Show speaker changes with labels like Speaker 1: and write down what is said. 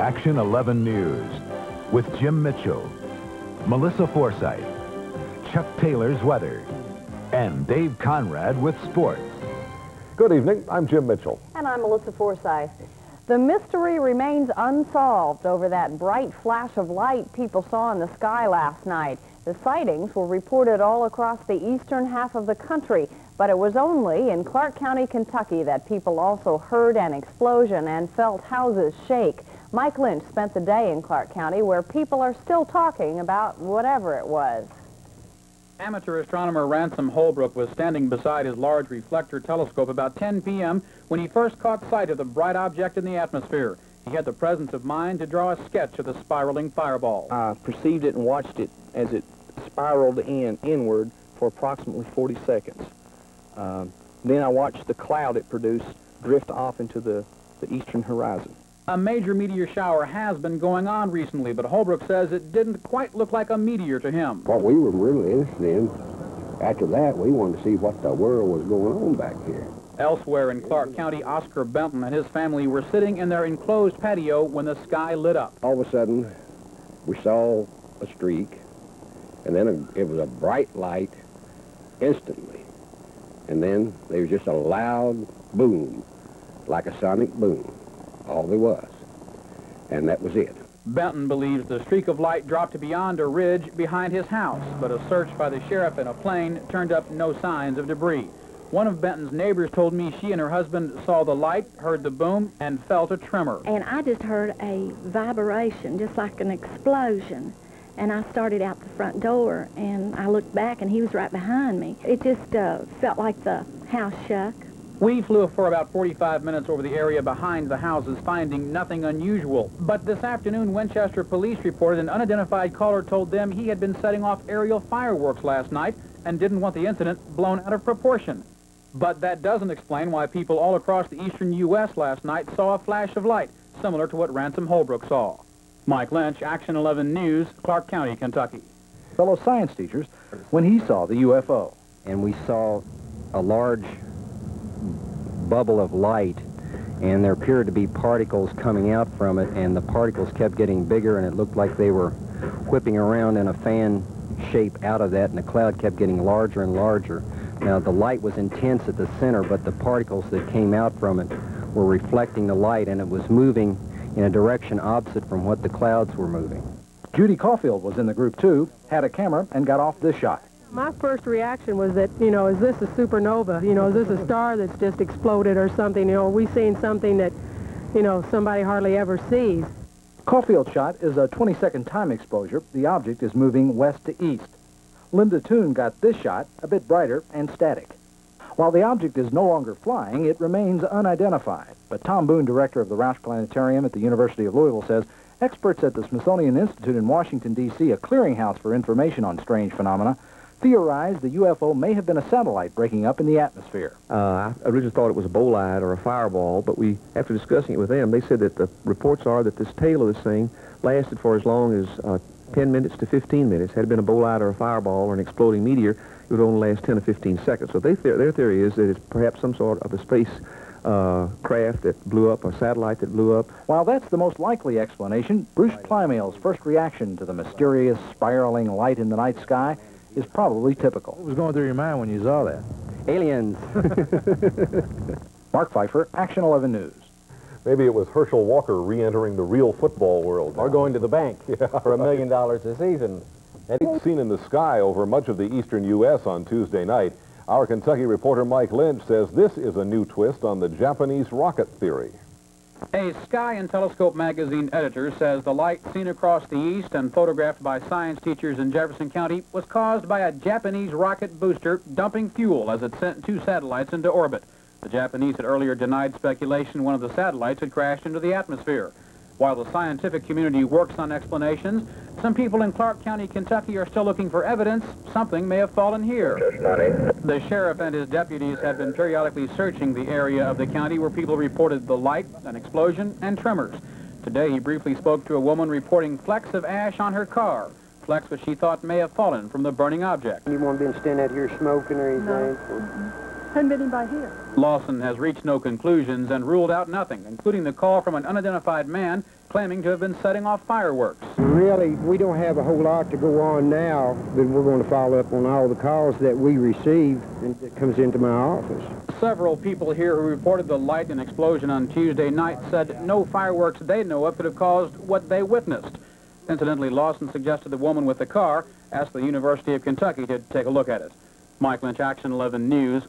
Speaker 1: Action 11 News with Jim Mitchell, Melissa Forsythe, Chuck Taylor's weather, and Dave Conrad with sports.
Speaker 2: Good evening, I'm Jim Mitchell.
Speaker 3: And I'm Melissa Forsythe. The mystery remains unsolved over that bright flash of light people saw in the sky last night. The sightings were reported all across the eastern half of the country, but it was only in Clark County, Kentucky that people also heard an explosion and felt houses shake. Mike Lynch spent the day in Clark County, where people are still talking about whatever it was.
Speaker 4: Amateur astronomer Ransom Holbrook was standing beside his large reflector telescope about 10 p.m. when he first caught sight of the bright object in the atmosphere. He had the presence of mind to draw a sketch of the spiraling fireball.
Speaker 5: I perceived it and watched it as it spiraled inward for approximately 40 seconds. Then I watched the cloud it produced drift off into the eastern horizon.
Speaker 4: A major meteor shower has been going on recently, but Holbrook says it didn't quite look like a meteor to him.
Speaker 6: What we were really interested in, after that, we wanted to see what the world was going on back here.
Speaker 4: Elsewhere in Clark County, Oscar Benton and his family were sitting in their enclosed patio when the sky lit up.
Speaker 6: All of a sudden, we saw a streak, and then it was a bright light instantly. And then there was just a loud boom, like a sonic boom. All there was, and that was it.
Speaker 4: Benton believes the streak of light dropped beyond a ridge behind his house, but a search by the sheriff in a plane turned up no signs of debris. One of Benton's neighbors told me she and her husband saw the light, heard the boom, and felt a tremor.
Speaker 7: And I just heard a vibration, just like an explosion. And I started out the front door, and I looked back, and he was right behind me. It just felt like the house shook.
Speaker 4: We flew for about 45 minutes over the area behind the houses, finding nothing unusual. But this afternoon, Winchester police reported an unidentified caller told them he had been setting off aerial fireworks last night and didn't want the incident blown out of proportion. But that doesn't explain why people all across the eastern U.S. last night saw a flash of light, similar to what Ransom Holbrook saw. Mike Lynch, Action 11 News, Clark County, Kentucky.
Speaker 8: Fellow science teachers when he saw the UFO.
Speaker 9: And we saw a large bubble of light, and there appeared to be particles coming out from it, and the particles kept getting bigger, and it looked like they were whipping around in a fan shape out of that, and the cloud kept getting larger and larger. Now, the light was intense at the center, but the particles that came out from it were reflecting the light, and it was moving in a direction opposite from what the clouds were moving.
Speaker 8: Judy Caulfield was in the group too, had a camera, and got off this shot.
Speaker 10: My first reaction was that, is this a supernova? Is this a star that's just exploded or something? We seen something that, somebody hardly ever sees.
Speaker 8: Caulfield's shot is a 20-second time exposure. The object is moving west to east. Linda Toon got this shot, a bit brighter and static. While the object is no longer flying, it remains unidentified. But Tom Boone, director of the Roush Planetarium at the University of Louisville, says experts at the Smithsonian Institute in Washington, D.C., a clearinghouse for information on strange phenomena, theorized the UFO may have been a satellite breaking up in the atmosphere.
Speaker 5: I originally thought it was a bolide or a fireball, but after discussing it with them, they said that the reports are that this tail of this thing lasted for as long as 10 minutes to 15 minutes. Had it been a bolide or a fireball or an exploding meteor, it would only last 10 to 15 seconds. So their theory is that it's perhaps some sort of a space craft that blew up, a satellite that blew up.
Speaker 8: While that's the most likely explanation, Bruce Plymale's first reaction to the mysterious spiraling light in the night sky is probably typical.
Speaker 11: What was going through your mind when you saw that?
Speaker 9: Aliens.
Speaker 8: Mark Pfeiffer, Action 11 News.
Speaker 2: Maybe it was Herschel Walker re-entering the real football world.
Speaker 12: Or going to the bank for $1 million a season.
Speaker 2: It's seen in the sky over much of the eastern U.S. on Tuesday night. Our Kentucky reporter Mike Lynch says this is a new twist on the Japanese rocket theory.
Speaker 4: A Sky and Telescope magazine editor says the light seen across the east and photographed by science teachers in Jefferson County was caused by a Japanese rocket booster dumping fuel as it sent 2 satellites into orbit. The Japanese had earlier denied speculation one of the satellites had crashed into the atmosphere. While the scientific community works on explanations, some people in Clark County, Kentucky are still looking for evidence something may have fallen here. The sheriff and his deputies have been periodically searching the area of the county where people reported the light, an explosion, and tremors. Today he briefly spoke to a woman reporting flecks of ash on her car, flecks which she thought may have fallen from the burning object.
Speaker 13: You won't been standing out here smoking or anything?
Speaker 10: No. Hadn't been anybody here.
Speaker 4: Lawson has reached no conclusions and ruled out nothing, including the call from an unidentified man claiming to have been setting off fireworks.
Speaker 13: Really, we don't have a whole lot to go on now, but we're going to follow up on all the calls that we receive and that comes into my office.
Speaker 4: Several people here who reported the light and explosion on Tuesday night said no fireworks they know of could have caused what they witnessed. Incidentally, Lawson suggested the woman with the car asked the University of Kentucky to take a look at it. Mike Lynch, Action 11 News.